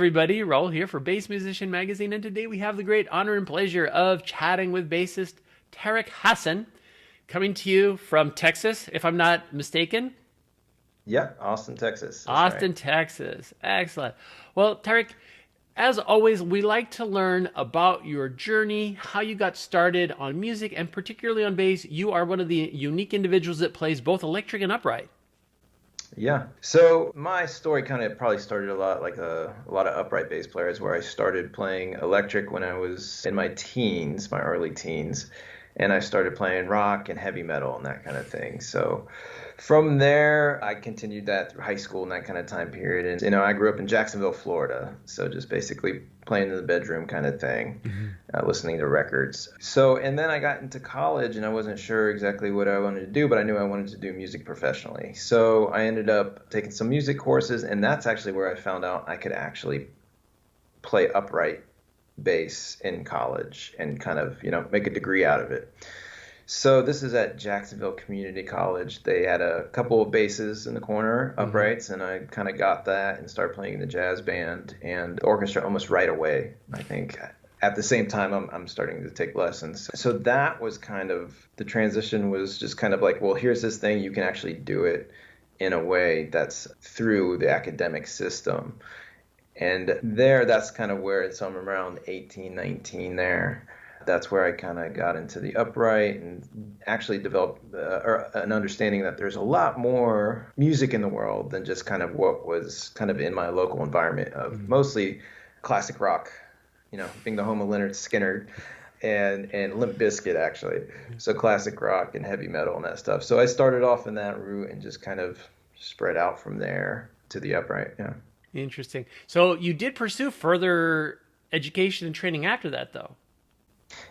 everybody, Raul here for Bass Musician Magazine, and today we have the great honor and pleasure of chatting with bassist Tarik Hassan, coming to you from Texas, if I'm not mistaken. Yeah, Austin, Texas. That's Austin, right. Texas. Excellent. Well, Tarik, as always, we like to learn about your journey, how you got started on music, and particularly on bass. You are one of the unique individuals that plays both electric and upright. Yeah. So my story kind of probably started a lot like a lot of upright bass players, where I started playing electric when I was in my teens, my early teens, and I started playing rock and heavy metal and that kind of thing. So from there, I continued that through high school and that kind of time period. And, I grew up in Jacksonville, Florida. So just basically playing in the bedroom kind of thing, listening to records. So, and then I got into college and I wasn't sure exactly what I wanted to do, but I knew I wanted to do music professionally. So I ended up taking some music courses, and that's actually where I found out I could actually play upright bass in college and kind of, make a degree out of it. So this is at Jacksonville Community College. They had a couple of basses in the corner, uprights, and I kind of got that and started playing in the jazz band and the orchestra almost right away. I think at the same time I'm starting to take lessons. So that was kind of, the transition was just kind of like, well, here's this thing, you can actually do it in a way that's through the academic system. And that's kind of where, so I'm around 18, 19 there. That's where I kind of got into the upright and actually developed an understanding that there's a lot more music in the world than just kind of what was kind of in my local environment of mostly classic rock, being the home of Leonard Skinner and Limp Bizkit, actually. So classic rock and heavy metal and that stuff. So I started off in that route and just kind of spread out from there to the upright. Yeah. Interesting. So you did pursue further education and training after that, though.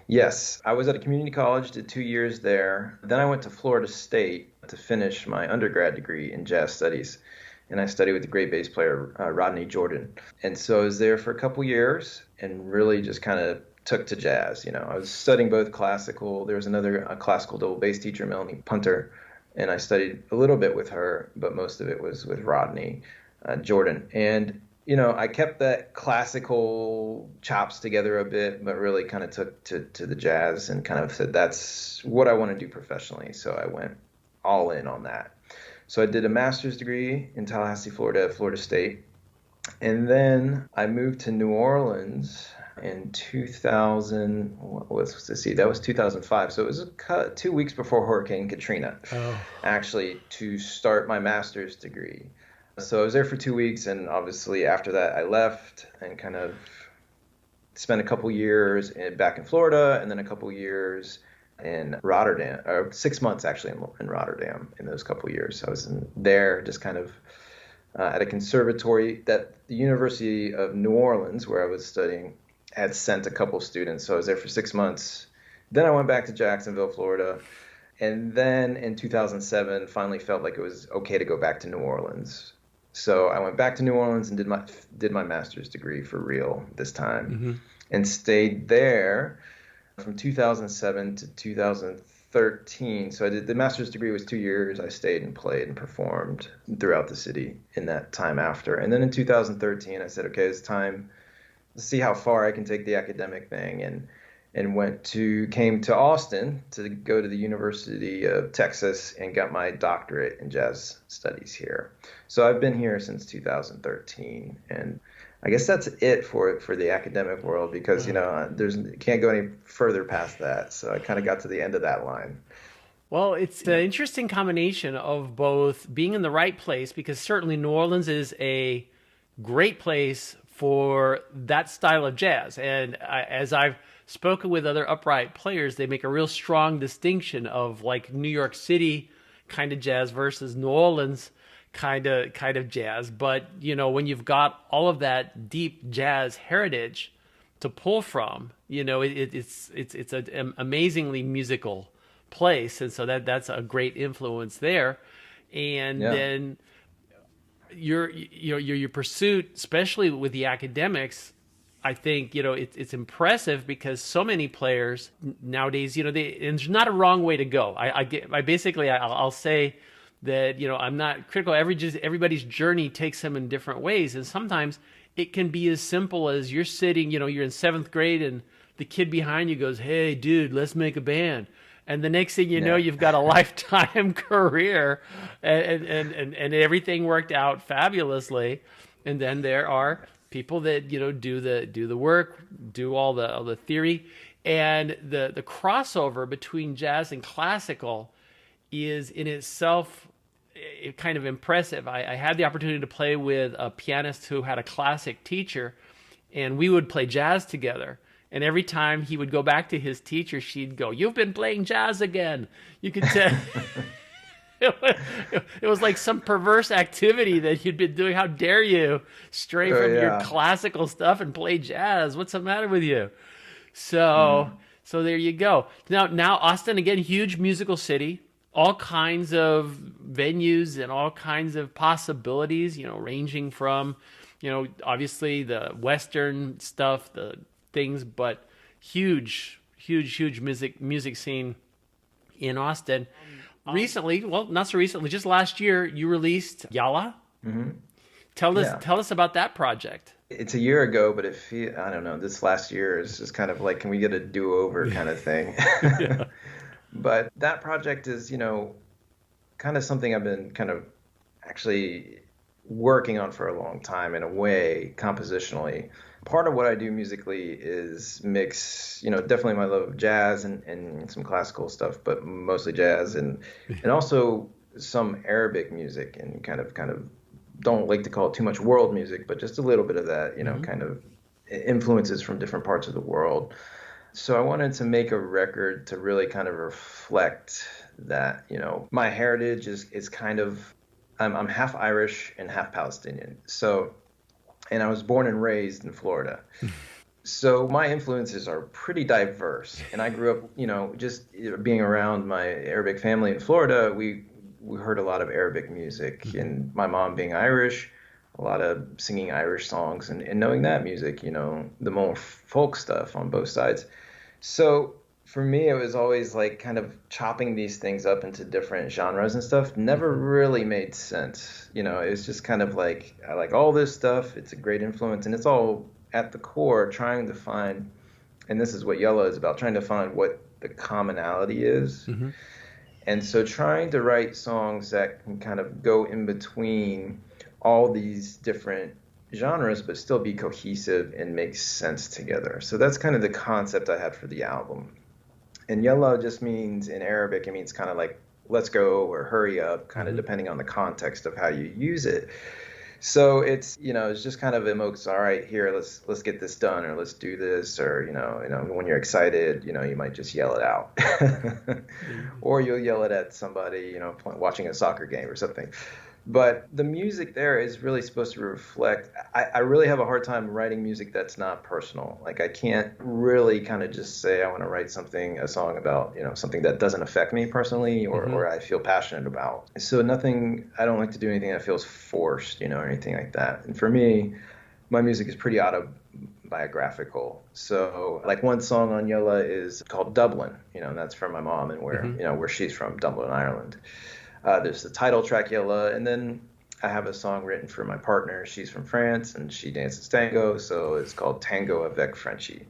Yes, I was at a community college, did 2 years there. Then I went to Florida State to finish my undergrad degree in jazz studies. And I studied with the great bass player, Rodney Jordan. And so I was there for a couple years and really just kind of took to jazz. I was studying both classical. There was another classical double bass teacher, Melanie Punter, and I studied a little bit with her, but most of it was with Rodney Jordan. And I kept that classical chops together a bit, but really kind of took to the jazz and kind of said, that's what I want to do professionally. So I went all in on that. So I did a master's degree in Tallahassee, Florida, at Florida State. And then I moved to New Orleans in 2000, that was 2005. So it was 2 weeks before Hurricane Katrina, actually, to start my master's degree. So I was there for 2 weeks, and obviously after that I left and kind of spent a couple years back in Florida, and then a couple years in Rotterdam, or 6 months actually in Rotterdam in those couple years. I was there just kind of at a conservatory that the University of New Orleans, where I was studying, had sent a couple students. So I was there for 6 months. Then I went back to Jacksonville, Florida. And then in 2007, finally felt like it was okay to go back to New Orleans. So I went back to New Orleans and did my master's degree for real this time, and stayed there from 2007 to 2013. So the master's degree was 2 years. I stayed and played and performed throughout the city in that time after. And then in 2013, I said, okay, it's time to see how far I can take the academic thing, and came to Austin to go to the University of Texas and got my doctorate in jazz studies here. So I've been here since 2013, and I guess that's it for the academic world, because can't go any further past that. So I kind of got to the end of that line. Well, it's an interesting combination of both being in the right place, because certainly New Orleans is a great place for that style of jazz. And as I've spoken with other upright players, they make a real strong distinction of like New York City kind of jazz versus New Orleans kind of jazz. But when you've got all of that deep jazz heritage to pull from, it's an amazingly musical place, and so that's a great influence there. And then your pursuit, especially with the academics, I think, it's impressive, because so many players nowadays, and there's not a wrong way to go. I'll say that, I'm not critical. Everybody's journey takes them in different ways. And sometimes it can be as simple as you're sitting, you're in 7th grade and the kid behind you goes, "Hey, dude, let's make a band." And the next thing you know, you've got a lifetime career, and everything worked out fabulously. And then there are people that do the work, do all the theory, and the crossover between jazz and classical is in itself kind of impressive. I had the opportunity to play with a pianist who had a classic teacher, and we would play jazz together. And every time he would go back to his teacher, she'd go, "You've been playing jazz again." You could tell. It was like some perverse activity that you'd been doing. How dare you stray from your classical stuff and play jazz? What's the matter with you? So there you go. Now Austin, again, huge musical city, all kinds of venues and all kinds of possibilities, ranging from, obviously the Western stuff, the things, but huge music scene in Austin. Recently, well, not so recently, just last year, you released Yalla. Mm-hmm. Tell us about that project. It's a year ago, but I don't know, this last year is just kind of like, can we get a do-over kind of thing? Yeah. But that project is, kind of something I've been kind of actually working on for a long time in a way, compositionally. Part of what I do musically is mix, definitely my love of jazz and some classical stuff, but mostly jazz and also some Arabic music, and kind of don't like to call it too much world music, but just a little bit of that, kind of influences from different parts of the world. So I wanted to make a record to really kind of reflect that, my heritage is kind of, I'm half Irish and half Palestinian. And I was born and raised in Florida. So my influences are pretty diverse. And I grew up, just being around my Arabic family in Florida, we heard a lot of Arabic music. And my mom being Irish, a lot of singing Irish songs and knowing that music, the more folk stuff on both sides. So for me, it was always like kind of chopping these things up into different genres and stuff never really made sense. It was just kind of like, I like all this stuff. It's a great influence. And it's all at the core trying to find, and this is what Yalla is about, trying to find what the commonality is. Mm-hmm. And so trying to write songs that can kind of go in between all these different genres, but still be cohesive and make sense together. So that's kind of the concept I had for the album. And Yalla just means, in Arabic, it means kind of like let's go or hurry up, kind of depending on the context of how you use it. So it's, it's just kind of evokes, all right, here, let's get this done, or let's do this, or, when you're excited, you might just yell it out. Or you'll yell it at somebody, watching a soccer game or something. But the music there is really supposed to reflect, I really have a hard time writing music that's not personal. Like I can't really kind of just say I want to write a song about, something that doesn't affect me personally or I feel passionate about. So I don't like to do anything that feels forced, or anything like that. And for me, my music is pretty autobiographical. So like one song on Yalla is called Dublin, and that's from my mom and where she's from, Dublin, Ireland. There's the title track, Yalla, and then I have a song written for my partner. She's from France, and she dances tango, so it's called Tango avec Frenchie.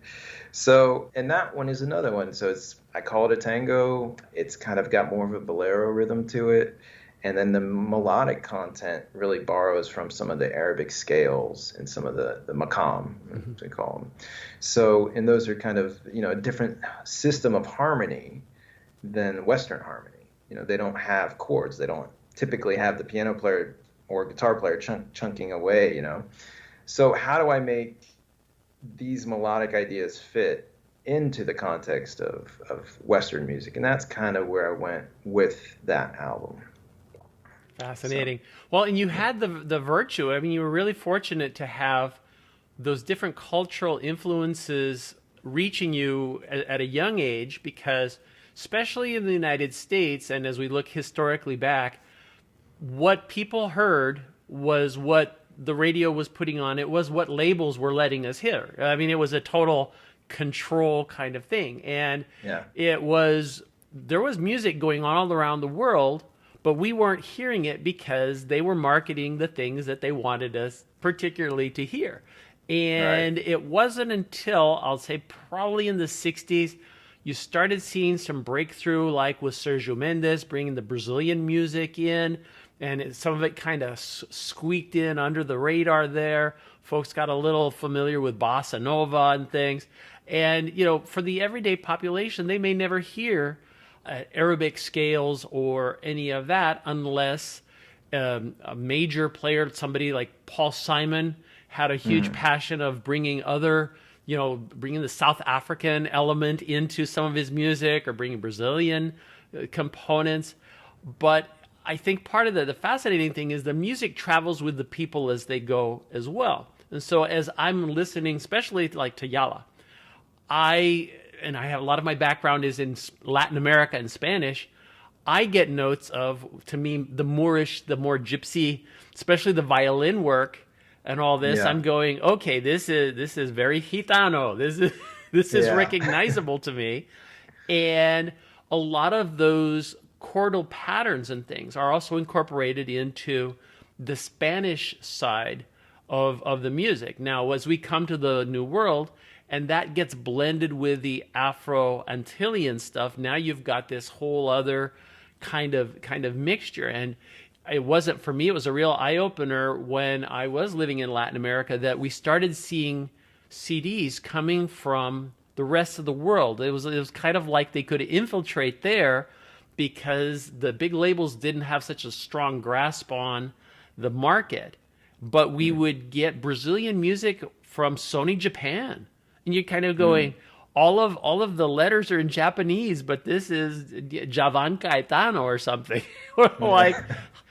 So, and that one is another one. So I call it a tango. It's kind of got more of a bolero rhythm to it. And then the melodic content really borrows from some of the Arabic scales and some of the maqam, as we call them. So, and those are kind of, a different system of harmony than Western harmony. They don't have chords. They don't typically have the piano player or guitar player chunking away, So how do I make these melodic ideas fit into the context of Western music? And that's kind of where I went with that album. Fascinating. Well, and you had the virtue. I mean, you were really fortunate to have those different cultural influences reaching you at a young age, because especially in the United States, and as we look historically back, what people heard was what the radio was putting on. It was what labels were letting us hear. I mean, it was a total control kind of thing. And there was music going on all around the world, but we weren't hearing it because they were marketing the things that they wanted us particularly to hear. And Right. it wasn't until, I'll say, probably in the 60s, you started seeing some breakthrough, like with Sergio Mendes bringing the Brazilian music in, and some of it kind of squeaked in under the radar there. Folks got a little familiar with bossa nova and things. And, for the everyday population, they may never hear Arabic scales or any of that unless a major player, somebody like Paul Simon, had a huge passion of bringing bringing the South African element into some of his music, or bringing Brazilian components. But I think part of the fascinating thing is the music travels with the people as they go as well. And so as I'm listening, especially like to Yala, I have a lot of my background is in Latin America and Spanish. I get notes of, to me, the Moorish, the more gypsy, especially the violin work and all this. Yeah. I'm going, okay, this is very gitano. This is recognizable to me. And a lot of those chordal patterns and things are also incorporated into the Spanish side of the music. Now, as we come to the New World, and that gets blended with the Afro-Antillean stuff, now you've got this whole other kind of mixture. And it wasn't, for me, it was a real eye-opener when I was living in Latin America that we started seeing CDs coming from the rest of the world. It was kind of like they could infiltrate there because the big labels didn't have such a strong grasp on the market. But we would get Brazilian music from Sony Japan. And you're kind of going, all of the letters are in Japanese, but this is Javan Caetano or something. Like,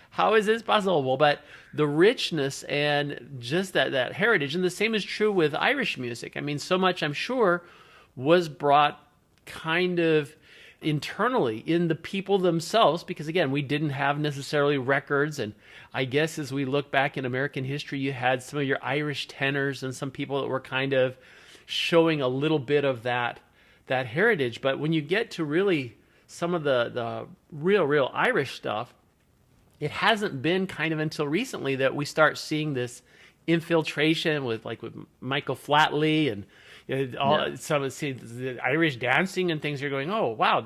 how is this possible? But the richness and just that heritage, and the same is true with Irish music. I mean, so much, I'm sure, was brought kind of internally in the people themselves, because again, we didn't have necessarily records. And I guess as we look back in American history, you had some of your Irish tenors and some people that were kind of showing a little bit of that heritage. But when you get to really some of the real Irish stuff, it hasn't been kind of until recently that we start seeing this infiltration with Michael Flatley and some of the Irish dancing and things. You're going, oh wow,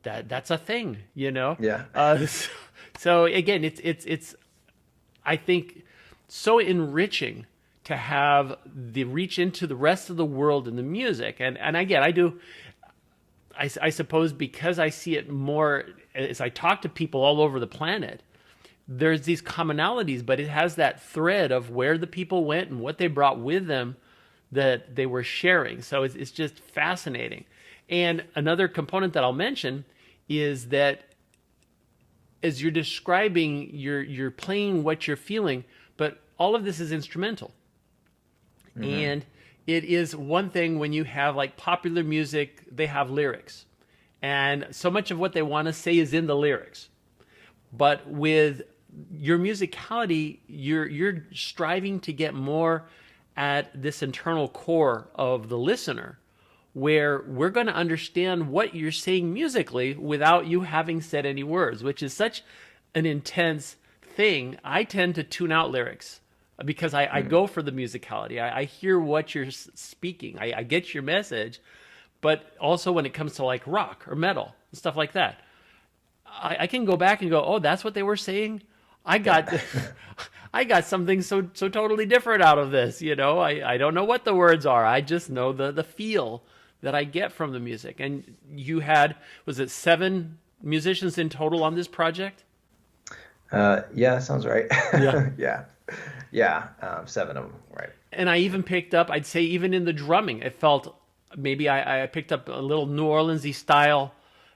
that's a thing, Yeah. So again, it's I think so enriching to have the reach into the rest of the world in the music. And again, I suppose because I see it more as I talk to people all over the planet, there's these commonalities, but it has that thread of where the people went and what they brought with them that they were sharing. So it's just fascinating. And another component that I'll mention is that as you're describing, you're playing what you're feeling, but all of this is instrumental. Mm-hmm. And it is one thing when you have like popular music, they have lyrics. And so much of what they want to say is in the lyrics. But with your musicality, you're striving to get more at this internal core of the listener, where we're going to understand what you're saying musically without you having said any words, which is such an intense thing. I tend to tune out lyrics because I go for the musicality. I hear what you're speaking. I get your message. But also when it comes to like rock or metal and stuff like that, I can go back and go, oh, that's what they were saying? I got something so totally different out of this. I don't know what the words are. I just know the feel that I get from the music. And you had, was it 7 musicians in total on this project? Yeah, sounds right. Yeah. Yeah, 7 of them, right. And I even picked up, I'd say even in the drumming, it felt, maybe I picked up a little New Orleans-y style,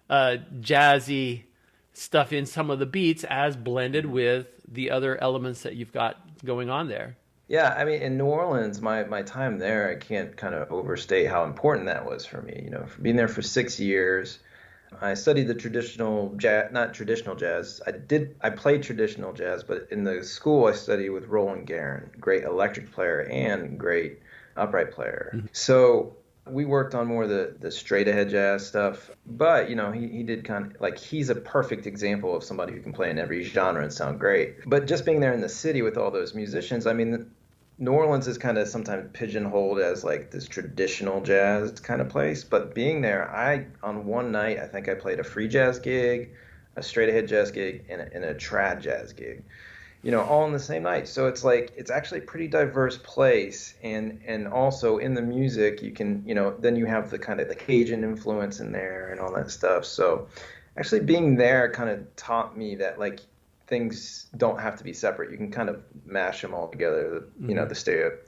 jazzy stuff in some of the beats as blended with the other elements that you've got going on there. Yeah, I mean, in New Orleans, my time there, I can't kind of overstate how important that was for me. For being there for 6 years, I studied the traditional jazz, not traditional jazz. I played traditional jazz, but in the school I studied with Roland Guerin, great electric player and great upright player. Mm-hmm. So We worked on more of the straight ahead jazz stuff, but he did kind of like, he's a perfect example of somebody who can play in every genre and sound great. But just being there in the city with all those musicians, I mean, New Orleans is kind of sometimes pigeonholed as like this traditional jazz kind of place, but being there, on one night I think I played a free jazz gig, a straight ahead jazz gig, and a trad jazz gig, all in the same night. So it's like, it's actually a pretty diverse place. And also in the music, you can, then you have the kind of the Cajun influence in there and all that stuff. So actually being there kind of taught me that like things don't have to be separate. You can kind of mash them all together. The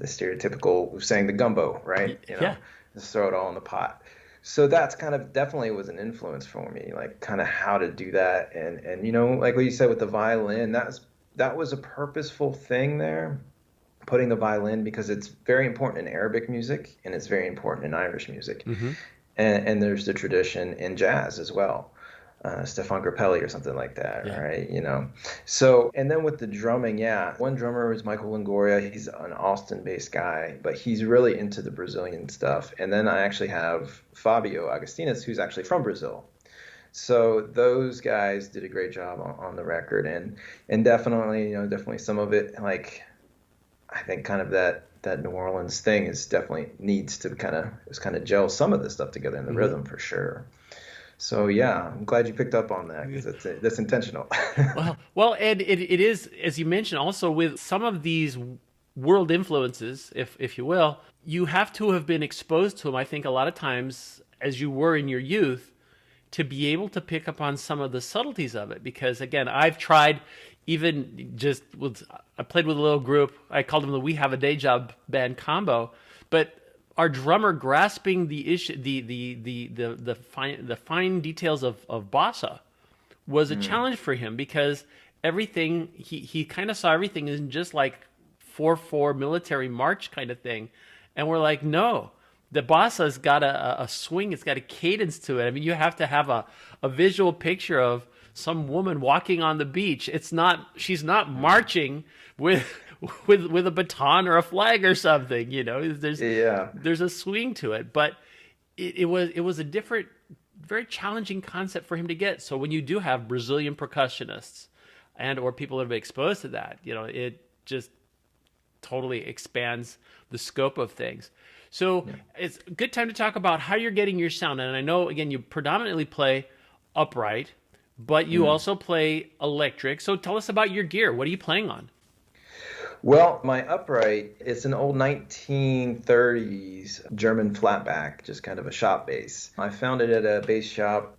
stereotypical saying the gumbo, right? Yeah. Just throw it all in the pot. So that's kind of definitely was an influence for me, like kind of how to do that. And like what you said with the violin, that was a purposeful thing there, putting the violin, because it's very important in Arabic music and it's very important in Irish music. Mm-hmm. And there's the tradition in jazz as well. Stefan Grappelli or something like that, Yeah. right? So, and then with the drumming, one drummer is Michael Longoria. He's an Austin-based guy, but he's really into the Brazilian stuff. And then I actually have Fabio Agostinus, who's actually from Brazil. So those guys did a great job on the record, and definitely some of it, like I think kind of that New Orleans thing is definitely needs to kind of gel some of this stuff together in the rhythm for sure. So yeah, I'm glad you picked up on that, because that's intentional. Well, and it is, as you mentioned, also with some of these world influences, if you will, you have to have been exposed to them, I think, a lot of times as you were in your youth, to be able to pick up on some of the subtleties of it. Because again, I've tried, even just I played with a little group. I called them the We Have a Day Job band combo, but our drummer grasping the issue, the fine details of bossa was a challenge for him, because everything he kind of saw everything in just like 4/4 military march kind of thing, and we're like, no, the bossa's got a swing, it's got a cadence to it. I mean, you have to have a visual picture of some woman walking on the beach. She's not marching with a baton or a flag or something, there's a swing to it, but it was a different, very challenging concept for him to get. So when you do have Brazilian percussionists and or people that have been exposed to that, it just totally expands the scope of things. So it's a good time to talk about how you're getting your sound. And I know, again, you predominantly play upright, but you also play electric. So tell us about your gear. What are you playing on? Well, my upright, it's an old 1930s German flatback, just kind of a shop bass. I found it at a bass shop,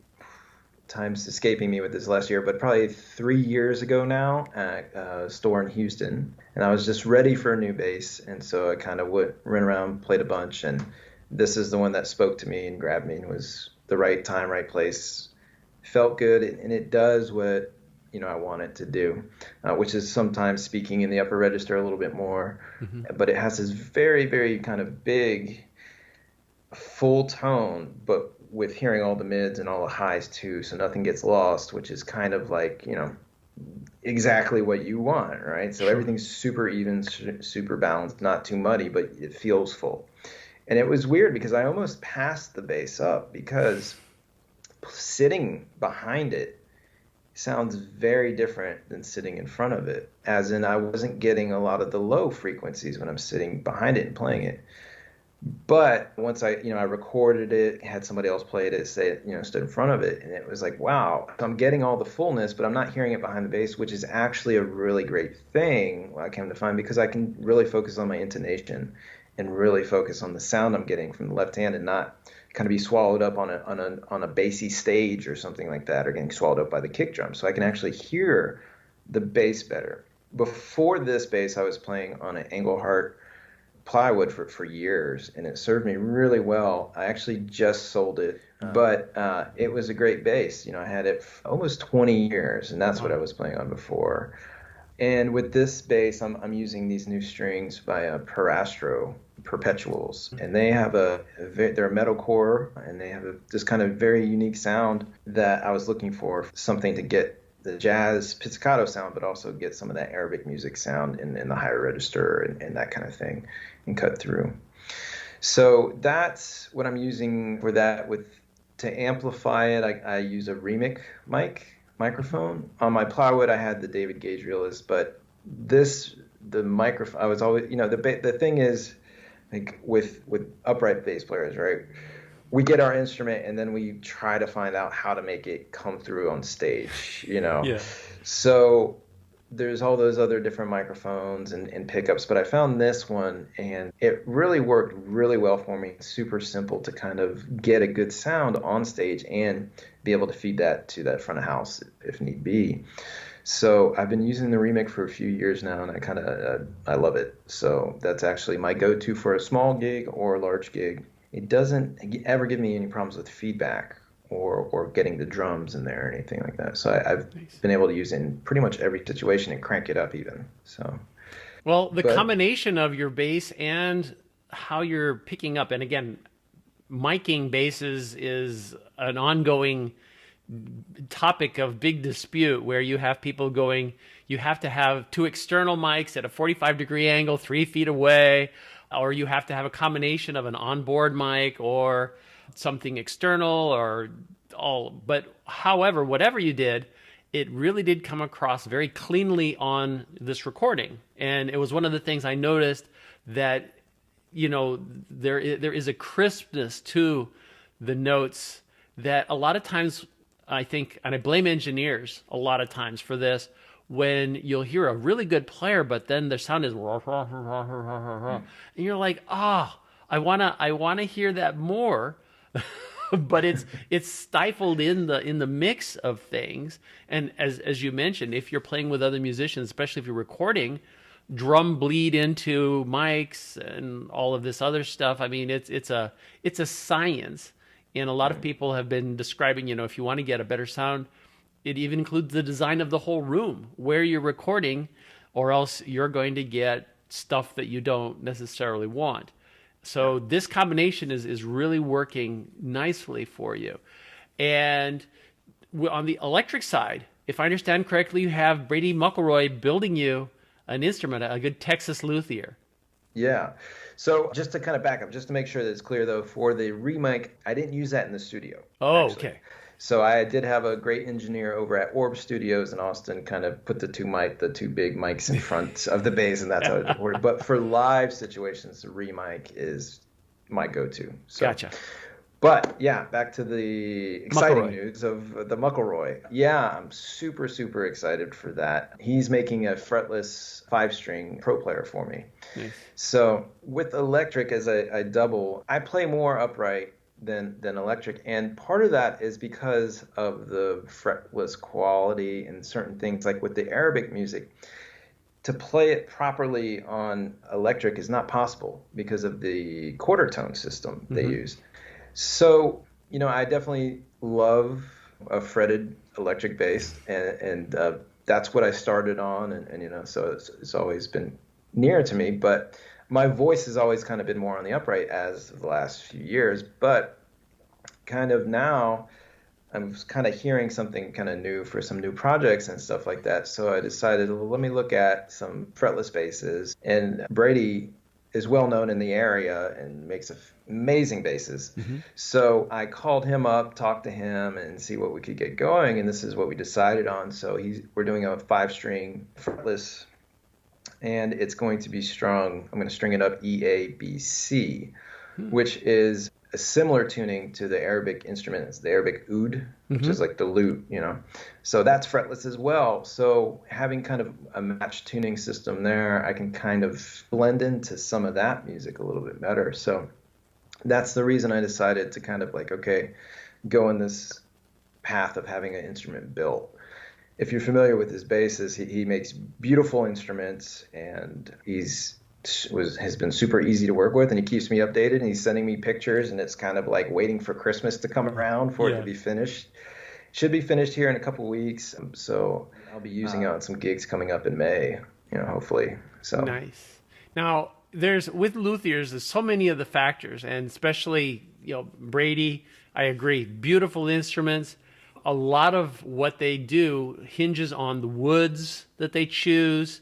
time's escaping me with this last year, but probably 3 years ago now, at a store in Houston. And I was just ready for a new bass, and so I kind of ran around, played a bunch, and this is the one that spoke to me and grabbed me, and was the right time, right place. Felt good, and it does what I want it to do, which is sometimes speaking in the upper register a little bit more, but it has this very, very kind of big, full tone, but with hearing all the mids and all the highs too, so nothing gets lost, which is kind of like, exactly what you want, right? So everything's super even, super balanced, not too muddy, but it feels full. And it was weird because I almost passed the bass up, because sitting behind it sounds very different than sitting in front of it, as in I wasn't getting a lot of the low frequencies when I'm sitting behind it and playing it. But once I recorded it, had somebody else play it, stood in front of it, and it was like, wow, I'm getting all the fullness, but I'm not hearing it behind the bass, which is actually a really great thing, I came to find, because I can really focus on my intonation and really focus on the sound I'm getting from the left hand, and not kind of be swallowed up on a bassy stage or something like that, or getting swallowed up by the kick drum. So I can actually hear the bass better. Before this bass, I was playing on an Engelhardt plywood for years, and it served me really well. I actually just sold it, but it was a great bass. I had it almost 20 years, and that's what I was playing on before. And with this bass, I'm using these new strings by Perastro Perpetuals, and they have they're a metalcore, and they have this kind of very unique sound that I was looking for, something to get the jazz pizzicato sound, but also get some of that Arabic music sound in the higher register and that kind of thing, and cut through. So that's what I'm using for that. To amplify it, I use a Remic microphone. On my plywood, I had the David Gage Realist, but the microphone, I was always, the thing is, like with upright bass players, right? We get our instrument and then we try to find out how to make it come through on stage. Yeah. So there's all those other different microphones and pickups, but I found this one and it really worked really well for me. Super simple to kind of get a good sound on stage and be able to feed that to that front of house if need be. So I've been using the Remix for a few years now, and I love it. So that's actually my go-to for a small gig or a large gig. It doesn't ever give me any problems with feedback or getting the drums in there or anything like that. So I've been able to use it in pretty much every situation and crank it up even. So, well, the combination of your bass and how you're picking up, and again, miking basses is an ongoing topic of big dispute where you have people going, you have to have two external mics at a 45-degree angle 3 feet away, or you have to have a combination of an onboard mic or something external or all. But however, whatever you did, it really did come across very cleanly on this recording. And it was one of the things I noticed that, there is a crispness to the notes that a lot of times I think, and I blame engineers a lot of times for this, when you'll hear a really good player, but then their sound is and you're like, I wanna hear that more, but it's stifled in the mix of things. And as you mentioned, if you're playing with other musicians, especially if you're recording, drum bleed into mics and all of this other stuff. I mean, it's a science. And a lot of people have been describing, if you want to get a better sound, it even includes the design of the whole room where you're recording, or else you're going to get stuff that you don't necessarily want. So this combination is really working nicely for you. And on the electric side, if I understand correctly, you have Brady McElroy building you an instrument, a good Texas luthier. Yeah. So just to kind of back up, just to make sure that it's clear though, for the remic, I didn't use that in the studio. Oh, actually. okay. So I did have a great engineer over at Orb Studios in Austin kind of put the two big mics in front of the bass, and that's how it worked. But for live situations, the remic is my go-to. So, gotcha. But yeah, back to the exciting McElroy. news of the McElroy. Yeah, I'm super, super excited for that. He's making a fretless 5-string Pro Player for me. Nice. So with electric, as I double, I play more upright than electric, and part of that is because of the fretless quality and certain things. Like with the Arabic music, to play it properly on electric is not possible because of the quarter tone system they use. So, I definitely love a fretted electric bass, and that's what I started on, and so it's always been near to me. But my voice has always kind of been more on the upright as of the last few years. But kind of now, I'm kind of hearing something kind of new for some new projects and stuff like that. So I decided, well, let me look at some fretless basses, and Brady is well known in the area and makes amazing basses. So I called him up, talked to him, and see what we could get going. And this is what we decided on. So we're doing a 5-string fretless, and it's going to be strung. I'm going to string it up E, A, B, C, which is a similar tuning to the Arabic instrument. It's the Arabic oud, which is like the lute, So that's fretless as well. So having kind of a matched tuning system there, I can kind of blend into some of that music a little bit better. So that's the reason I decided to kind of go in this path of having an instrument built. If you're familiar with his basses, he makes beautiful instruments, and has been super easy to work with, and he keeps me updated, and he's sending me pictures, and it's kind of like waiting for Christmas to come around for it to be finished. Should be finished here in a couple weeks, so I'll be using it on some gigs coming up in May, hopefully. So nice. Now, with luthiers, there's so many of the factors, and especially Brady, I agree, beautiful instruments. A lot of what they do hinges on the woods that they choose,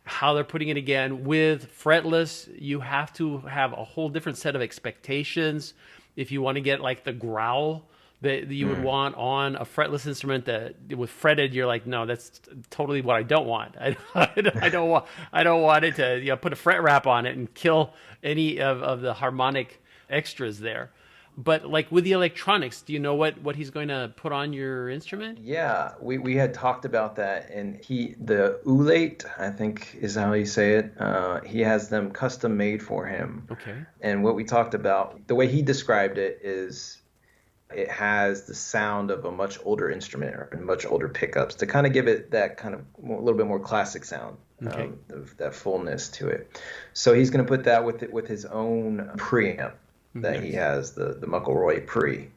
how they're putting it again. With fretless, you have to have a whole different set of expectations if you want to get like the growl that you would want on a fretless instrument. That with fretted, you're like, no, that's totally what I don't want. I don't want it to put a fret wrap on it and kill any of the harmonic extras there. But like with the electronics, do you know what he's going to put on your instrument? Yeah, we had talked about that, and the Ulate, I think is how you say it. He has them custom made for him. Okay. And what we talked about, the way he described it is, it has the sound of a much older instrument and much older pickups to kind of give it that kind of a little bit more classic sound, Okay. that fullness to it. So he's going to put that with his own preamp that he has, the McElroy Pre.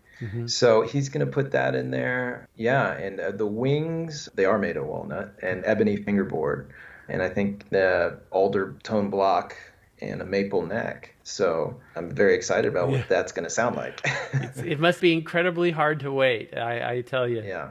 So he's going to put that in there. Yeah, and the wings, they are made of walnut and ebony fingerboard. And I think the alder tone block and a maple neck. So I'm very excited about what that's going to sound like. It must be incredibly hard to wait, I tell you. Yeah.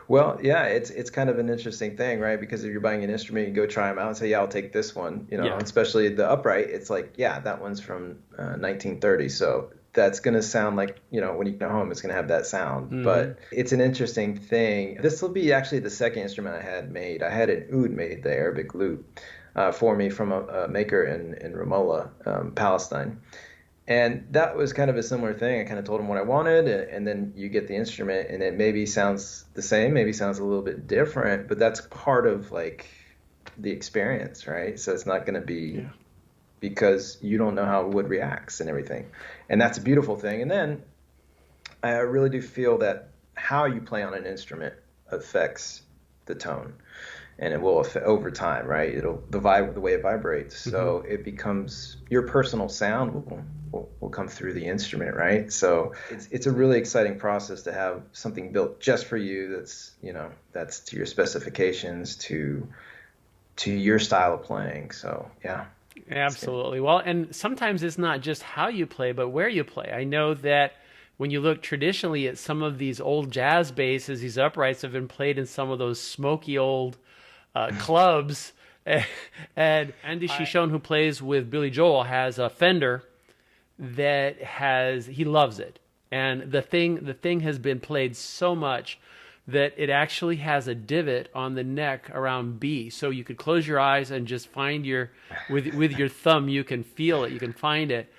Well, yeah, it's kind of an interesting thing, right? Because if you're buying an instrument, you go try them out and say, yeah, I'll take this one, Yeah. especially the upright. It's like, yeah, that one's from 1930. So that's going to sound like, when you get home, it's going to have that sound. But it's an interesting thing. This will be actually the second instrument I had made. I had an oud made, the Arabic lute, for me from a maker in Ramallah, Palestine. And that was kind of a similar thing. I kind of told him what I wanted, and then you get the instrument, and it maybe sounds the same, maybe sounds a little bit different, but that's part of like the experience, right? So it's not going to be because you don't know how wood reacts and everything. And that's a beautiful thing. And then I really do feel that how you play on an instrument affects the tone. And it will affect over time, right? The way it vibrates. So it becomes your personal sound will come through the instrument, right? So it's a really exciting process to have something built just for you. That's to your specifications, to your style of playing. So yeah, Absolutely. Well, and sometimes it's not just how you play, but where you play. I know that when you look traditionally at some of these old jazz basses, these uprights have been played in some of those smoky old clubs. And Andy Shishon, who plays with Billy Joel, has a Fender that he loves it. And the thing has been played so much that it actually has a divot on the neck around B. So you could close your eyes and just find with your thumb, you can feel it, you can find it.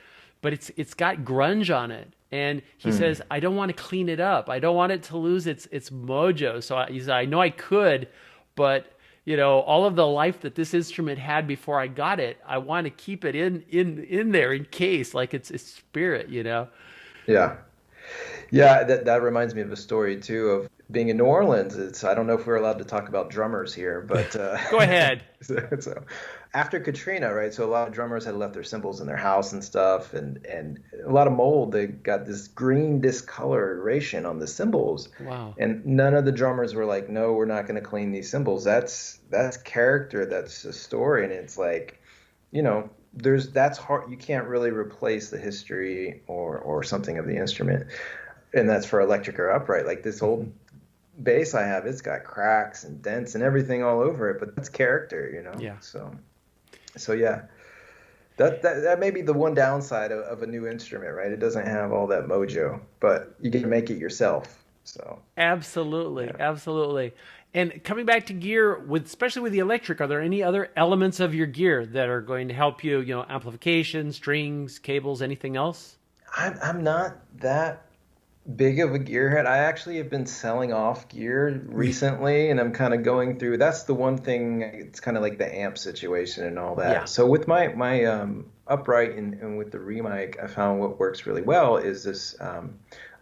But it's got grunge on it. And he says, I don't want to clean it up. I don't want it to lose its mojo. So he said, I know I could, but all of the life that this instrument had before I got it, I want to keep it in there in case, like it's spirit, Yeah. Yeah, that reminds me of a story too of being in New Orleans. I don't know if we're allowed to talk about drummers here, but go ahead. So after Katrina, right? So a lot of drummers had left their cymbals in their house and stuff, and a lot of mold. They got this green discoloration on the cymbals. Wow. And none of the drummers were like, no, we're not going to clean these cymbals. That's character. That's a story, and it's like, that's hard. You can't really replace the history or something of the instrument. And that's for electric or upright. Like this old bass I have, it's got cracks and dents and everything all over it, but that's character, Yeah. So yeah, that may be the one downside of a new instrument, right? It doesn't have all that mojo, but you can make it yourself. So absolutely. And coming back to gear, especially with the electric, are there any other elements of your gear that are going to help you? Amplification, strings, cables, anything else? I'm not that big of a gearhead. I actually have been selling off gear recently, and I'm kind of going through. That's the one thing. It's kind of like the amp situation and all that. Yeah. So with my upright and with the remic, I found what works really well is this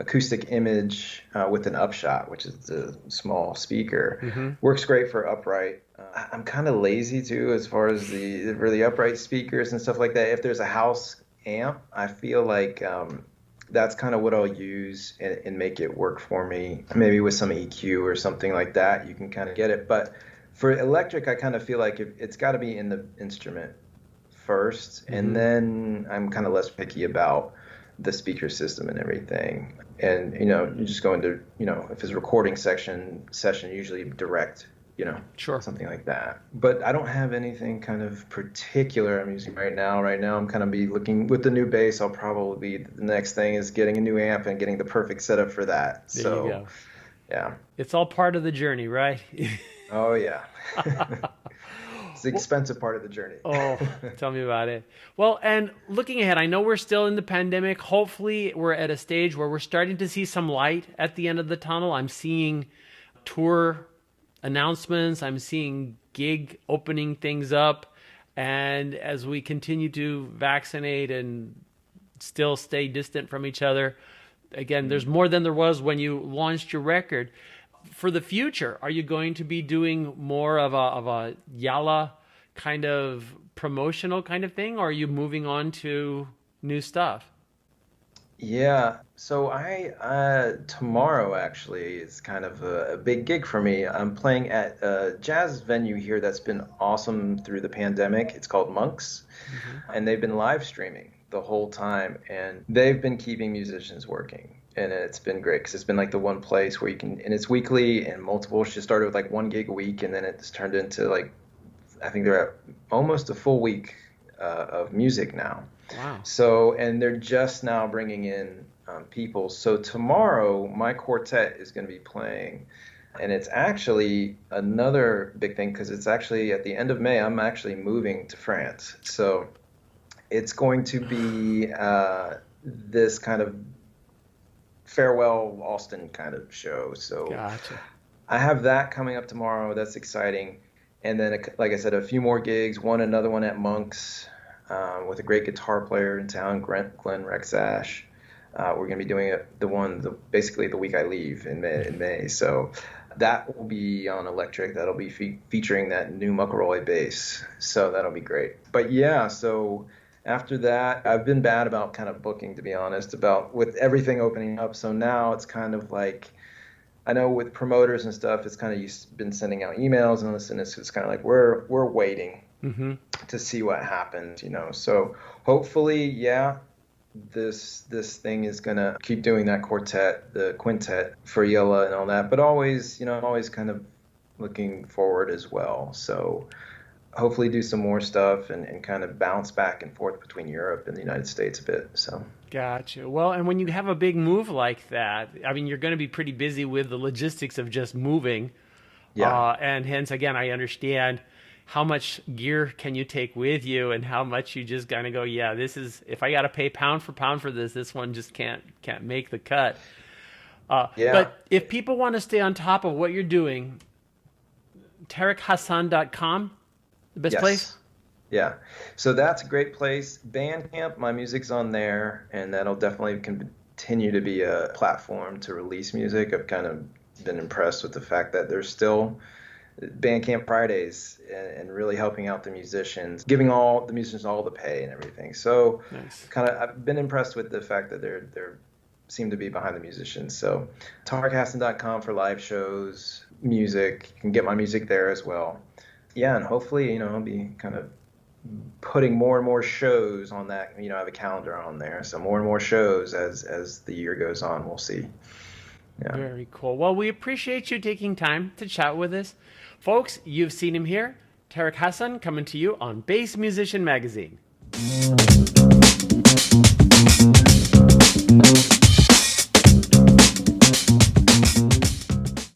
acoustic image with an upshot, which is a small speaker. Works great for upright. I'm kind of lazy too as far as the really upright speakers and stuff like that. If there's a house amp, I feel like that's kind of what I'll use and make it work for me. Maybe with some EQ or something like that, you can kind of get it. But for electric, I kind of feel like it's got to be in the instrument first, and then I'm kind of less picky about the speaker system and everything. And you just go into if it's a recording session, usually direct Sure. something like that. But I don't have anything kind of particular I'm using right now. Right now, I'm kind of be looking with the new bass. I'll probably be the next thing is getting a new amp and getting the perfect setup for that. There you So, go. yeah. It's all part of the journey, right? Oh, yeah. It's the expensive part of the journey. Oh, tell me about it. Well, and looking ahead, I know we're still in the pandemic. Hopefully, we're at a stage where we're starting to see some light at the end of the tunnel. I'm seeing tour announcements. I'm seeing gig opening things up. And as we continue to vaccinate and still stay distant from each other, again, there's more than there was when you launched your record. For the future, are you going to be doing more of a Yalla kind of promotional kind of thing, or are you moving on to new stuff? Yeah, so I tomorrow actually is kind of a big gig for me. I'm playing at a jazz venue here that's been awesome through the pandemic. It's called Monks, and they've been live streaming the whole time, and they've been keeping musicians working. And it's been great because it's been like the one place where you can, and it's weekly and multiple. She started with like one gig a week, and then it's turned into like, I think they're at almost a full week of music now. Wow. So, and they're just now bringing in people. So tomorrow, my quartet is going to be playing, and it's actually another big thing because it's actually at the end of May. I'm actually moving to France, so it's going to be this kind of farewell Austin kind of show. So Gotcha. I have that coming up tomorrow. That's exciting. And then, like I said, a few more gigs. Another one at Monks with a great guitar player in town, Glenn Rexash. We're going to be doing basically the week I leave in May. So that will be on electric. That'll be featuring that new Muckaroy bass. So that'll be great. But yeah, so after that, I've been bad about kind of booking, to be honest, with everything opening up. So now it's kind of like, I know with promoters and stuff, it's kind of you've been sending out emails and this, and it's kind of like we're waiting to see what happens, So hopefully, yeah, this thing is gonna keep doing that the quintet for Yella and all that, but always, always kind of looking forward as well. So hopefully do some more stuff and kind of bounce back and forth between Europe and the United States a bit. So. Gotcha. Well, and when you have a big move like that, I mean, you're going to be pretty busy with the logistics of just moving. Yeah. And hence, again, I understand how much gear can you take with you and how much you just kind of go, yeah, if I got to pay pound for pound for this one just can't make the cut. Yeah. But if people want to stay on top of what you're doing, TarikHassan.com, the best place? Yeah. So that's a great place. Bandcamp, my music's on there, and that'll definitely continue to be a platform to release music. I've kind of been impressed with the fact that there's still Bandcamp Fridays and really helping out the musicians, giving all the musicians all the pay and everything. So nice. I've been impressed with the fact that they're seem to be behind the musicians. So TarikHassan.com for live shows, music. You can get my music there as well. Yeah, and hopefully, I'll be kind of putting more and more shows on that. I have a calendar on there, so more and more shows as the year goes on. We'll see. Yeah. Very cool. Well, we appreciate you taking time to chat with us. Folks, you've seen him here. Tarik Hassan coming to you on Bass Musician Magazine.